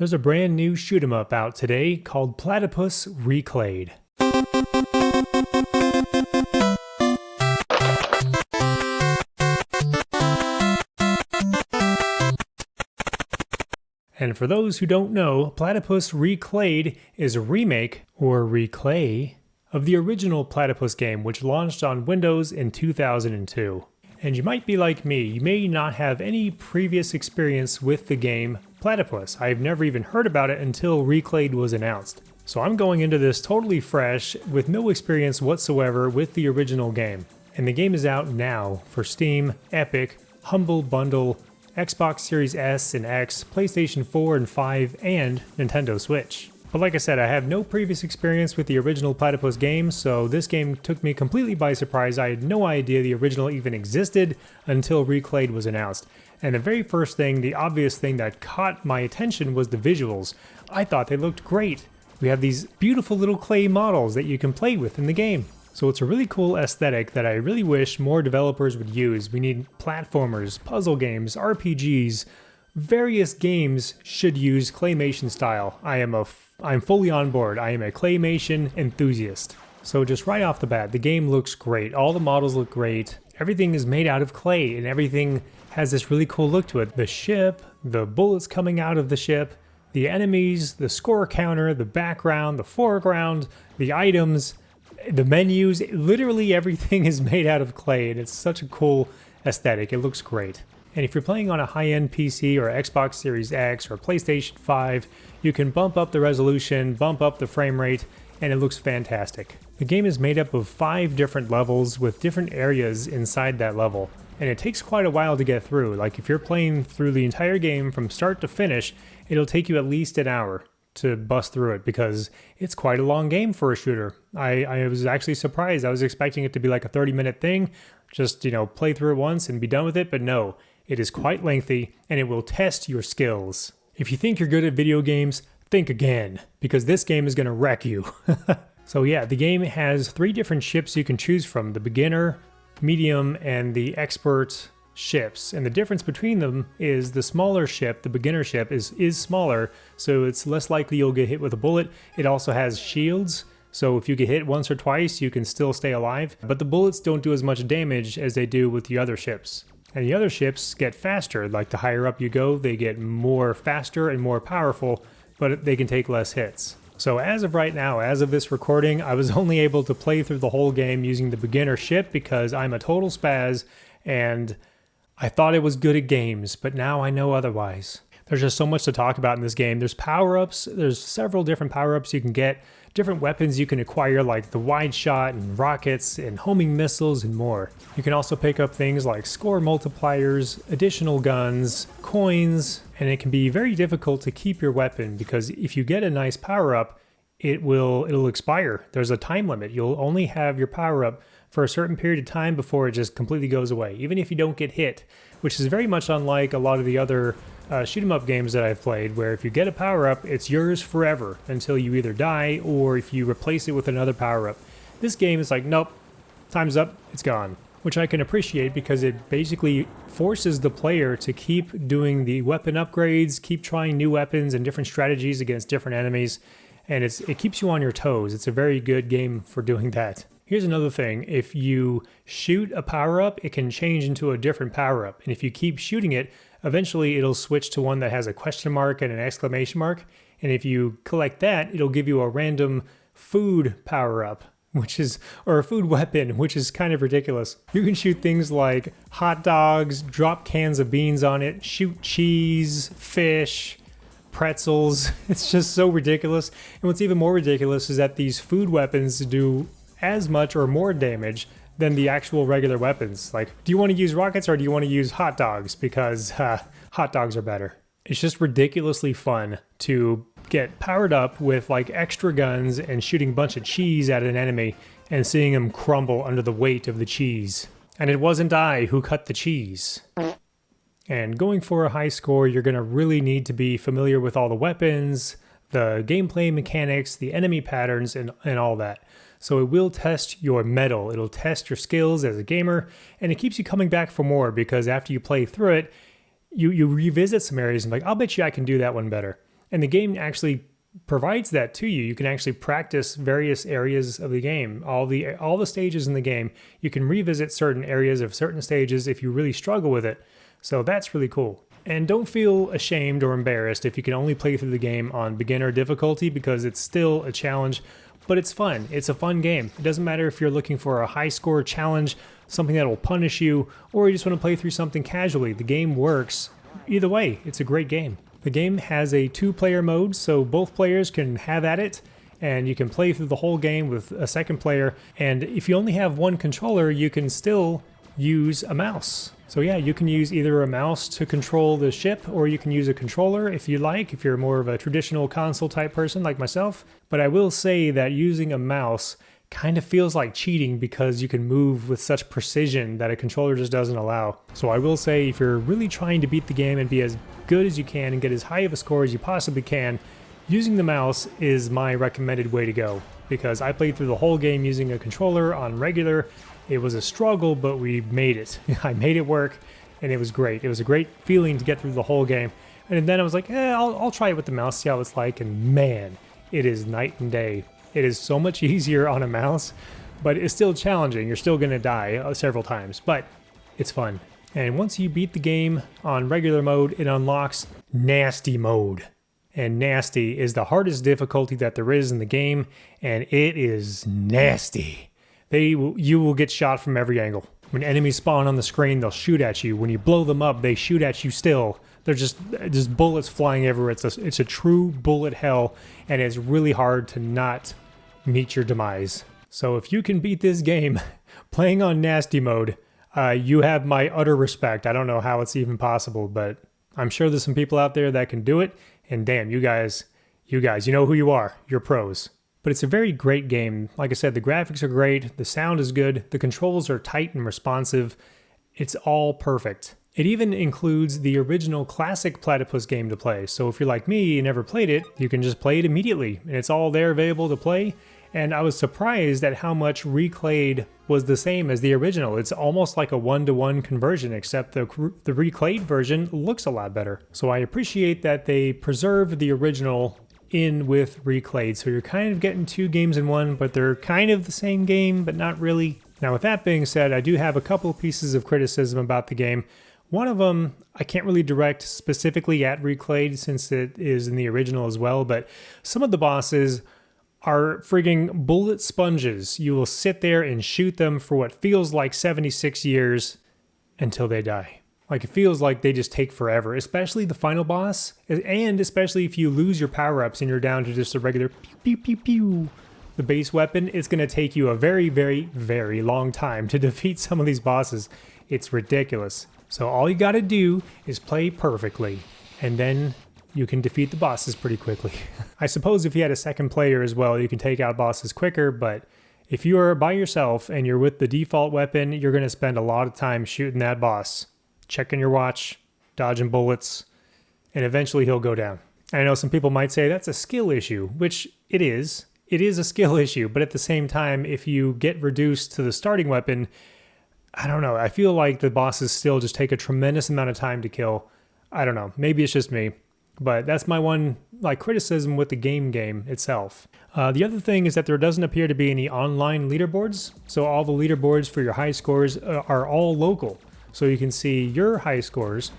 There's a brand new shoot 'em up out today called Platypus Reclayed. And for those who don't know, Platypus Reclayed is a remake, or reclay, of the original Platypus game, which launched on Windows in 2002. And you might be like me, you may not have any previous experience with the game Platypus. I've never even heard about it until Reclayed was announced. So I'm going into this totally fresh, with no experience whatsoever with the original game. And the game is out now for Steam, Epic, Humble Bundle, Xbox Series S and X, PlayStation 4 and 5, and Nintendo Switch. But like I said, I have no previous experience with the original Platypus game, so this game took me completely by surprise. I had no idea the original even existed until Reclayed was announced. And the very first thing, the obvious thing that caught my attention was the visuals. I thought they looked great. We have these beautiful little clay models that you can play with in the game. So it's a really cool aesthetic that I really wish more developers would use. We need platformers, puzzle games, RPGs. Various games should use claymation style. I'm fully on board. I am a claymation enthusiast. So just right off the bat, the game looks great. All the models look great. Everything is made out of clay and everything has this really cool look to it. The ship, the bullets coming out of the ship, the enemies, the score counter, the background, the foreground, the items, the menus, literally everything is made out of clay, and it's such a cool aesthetic. It looks great. And if you're playing on a high-end PC or Xbox Series X or PlayStation 5, you can bump up the resolution, bump up the frame rate, and it looks fantastic. The game is made up of 5 different levels with different areas inside that level, and it takes quite a while to get through. Like if you're playing through the entire game from start to finish, it'll take you at least an hour to bust through it because it's quite a long game for a shooter. I was actually surprised. I was expecting it to be like a 30-minute thing, just, play through it once and be done with it, but no, it is quite lengthy and it will test your skills. If you think you're good at video games, think again, because this game is going to wreck you. So yeah, the game has 3 different ships you can choose from: the beginner, medium, and the expert ships, and the difference between them is the smaller ship, the beginner ship, is smaller, so it's less likely you'll get hit with a bullet. It also has shields, so if you get hit once or twice, you can still stay alive, but the bullets don't do as much damage as they do with the other ships. And the other ships get faster. Like the higher up you go, they get more faster and more powerful, but they can take less hits. So as of right now, as of this recording, I was only able to play through the whole game using the beginner ship because I'm a total spaz, and I thought it was good at games, but now I know otherwise. There's just so much to talk about in this game. There's power-ups. There's several different power-ups you can get, different weapons you can acquire like the wide shot and rockets and homing missiles and more. You can also pick up things like score multipliers, additional guns, coins, and it can be very difficult to keep your weapon because if you get a nice power-up, it'll expire. There's a time limit. You'll only have your power-up for a certain period of time before it just completely goes away, even if you don't get hit, which is very much unlike a lot of the other shoot 'em up games that I've played, where if you get a power-up, it's yours forever until you either die or if you replace it with another power-up. This game is like, nope, time's up, it's gone, which I can appreciate because it basically forces the player to keep doing the weapon upgrades, keep trying new weapons and different strategies against different enemies, and it keeps you on your toes. It's a very good game for doing that. Here's another thing. If you shoot a power-up, it can change into a different power-up. And if you keep shooting it, eventually it'll switch to one that has a question mark and an exclamation mark. And if you collect that, it'll give you a random food power-up, or a food weapon, which is kind of ridiculous. You can shoot things like hot dogs, drop cans of beans on it, shoot cheese, fish, pretzels. It's just so ridiculous. And what's even more ridiculous is that these food weapons do as much or more damage than the actual regular weapons. Like, do you want to use rockets or do you want to use hot dogs? Because hot dogs are better. It's just ridiculously fun to get powered up with like extra guns and shooting a bunch of cheese at an enemy and seeing him crumble under the weight of the cheese. And it wasn't I who cut the cheese. And going for a high score, you're going to really need to be familiar with all the weapons, the gameplay mechanics, the enemy patterns, and all that. So it will test your mettle, it'll test your skills as a gamer, and it keeps you coming back for more because after you play through it, you revisit some areas and like, I'll bet you I can do that one better. And the game actually provides that to you. You can actually practice various areas of the game, all the stages in the game. You can revisit certain areas of certain stages if you really struggle with it. So that's really cool. And don't feel ashamed or embarrassed if you can only play through the game on beginner difficulty, because it's still a challenge, but it's fun. It's a fun game. It doesn't matter if you're looking for a high score challenge, something that will punish you, or you just want to play through something casually. The game works. Either way, it's a great game. The game has a 2-player mode, so both players can have at it, and you can play through the whole game with a second player. And if you only have one controller, you can still use a mouse. So yeah, you can use either a mouse to control the ship, or you can use a controller if you like, if you're more of a traditional console type person like myself. But I will say that using a mouse kind of feels like cheating, because you can move with such precision that a controller just doesn't allow. So I will say, if you're really trying to beat the game and be as good as you can and get as high of a score as you possibly can, using the mouse is my recommended way to go, because I played through the whole game using a controller on regular. It was a struggle, but we made it. I made it work, and it was great. It was a great feeling to get through the whole game. And then I was like, I'll try it with the mouse, see how it's like, and man, it is night and day. It is so much easier on a mouse, but it's still challenging. You're still going to die several times, but it's fun. And once you beat the game on regular mode, it unlocks nasty mode. And nasty is the hardest difficulty that there is in the game, and it is nasty. You will get shot from every angle. When enemies spawn on the screen, they'll shoot at you. When you blow them up, they shoot at you still. They're just bullets flying everywhere. It's a true bullet hell, and it's really hard to not meet your demise. So if you can beat this game playing on nasty mode, you have my utter respect. I don't know how it's even possible, but I'm sure there's some people out there that can do it. And damn, you guys, you know who you are. You're pros. But it's a very great game. Like I said, the graphics are great, the sound is good, the controls are tight and responsive. It's all perfect. It even includes the original classic Platypus game to play. So if you're like me and never played it, you can just play it immediately. And it's all there available to play. And I was surprised at how much Reclayed was the same as the original. It's almost like a 1-to-1 conversion, except the Reclayed version looks a lot better. So I appreciate that they preserved the original in with Reclayed. So you're kind of getting 2 games in one, but they're kind of the same game, but not really. Now with that being said, I do have a couple pieces of criticism about the game. One of them I can't really direct specifically at Reclayed, since it is in the original as well, but some of the bosses are frigging bullet sponges. You will sit there and shoot them for what feels like 76 years until they die. Like, it feels like they just take forever, especially the final boss, and especially if you lose your power-ups and you're down to just a regular pew pew pew pew. The base weapon, it's going to take you a very, very, very long time to defeat some of these bosses. It's ridiculous. So all you got to do is play perfectly, and then you can defeat the bosses pretty quickly. I suppose if you had a second player as well, you can take out bosses quicker, but if you are by yourself and you're with the default weapon, you're going to spend a lot of time shooting that boss, checking your watch, dodging bullets, and eventually he'll go down. I know some people might say that's a skill issue, which it is. It is a skill issue, but at the same time, if you get reduced to the starting weapon, I don't know, I feel like the bosses still just take a tremendous amount of time to kill. I don't know, maybe it's just me. But that's my one criticism with the game itself. The other thing is that there doesn't appear to be any online leaderboards. So all the leaderboards for your high scores are all local. So you can see your high scores,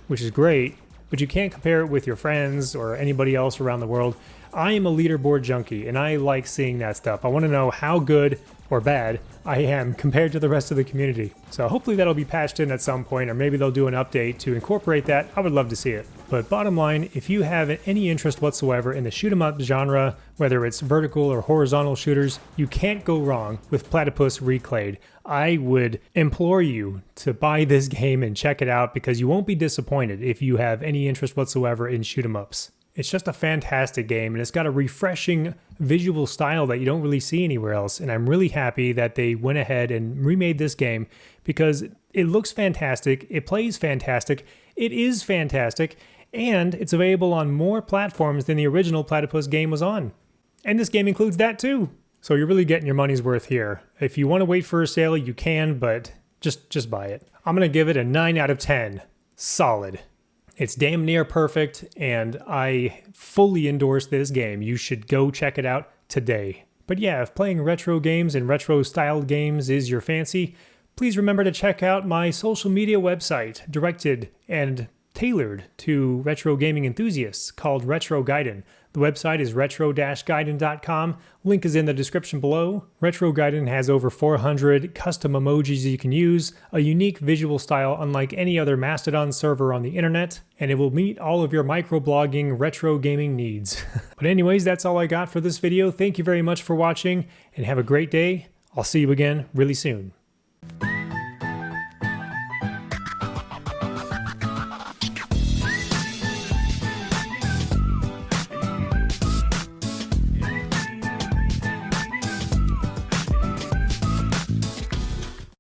which is great, but you can't compare it with your friends or anybody else around the world. I am a leaderboard junkie, and I like seeing that stuff. I want to know how good or bad I am compared to the rest of the community. So hopefully that'll be patched in at some point, or maybe they'll do an update to incorporate that. I would love to see it. But bottom line, if you have any interest whatsoever in the shoot 'em up genre, whether it's vertical or horizontal shooters, you can't go wrong with Platypus Reclayed. I would implore you to buy this game and check it out, because you won't be disappointed if you have any interest whatsoever in shoot 'em ups. It's just a fantastic game, and it's got a refreshing visual style that you don't really see anywhere else, and I'm really happy that they went ahead and remade this game, because it looks fantastic, it plays fantastic, it is fantastic, and it's available on more platforms than the original Platypus game was on. And this game includes that too. So you're really getting your money's worth here. If you want to wait for a sale, you can, but just buy it. I'm going to give it a 9 out of 10. Solid. It's damn near perfect, and I fully endorse this game. You should go check it out today. But yeah, if playing retro games and retro-styled games is your fancy, please remember to check out my social media website, directed and tailored to retro gaming enthusiasts, called Retro Gaiden. The website is retro-gaiden.com. Link is in the description below. Retro Gaiden has over 400 custom emojis you can use, a unique visual style unlike any other Mastodon server on the internet, and it will meet all of your microblogging retro gaming needs. But anyways, that's all I got for this video. Thank you very much for watching, and have a great day. I'll see you again really soon.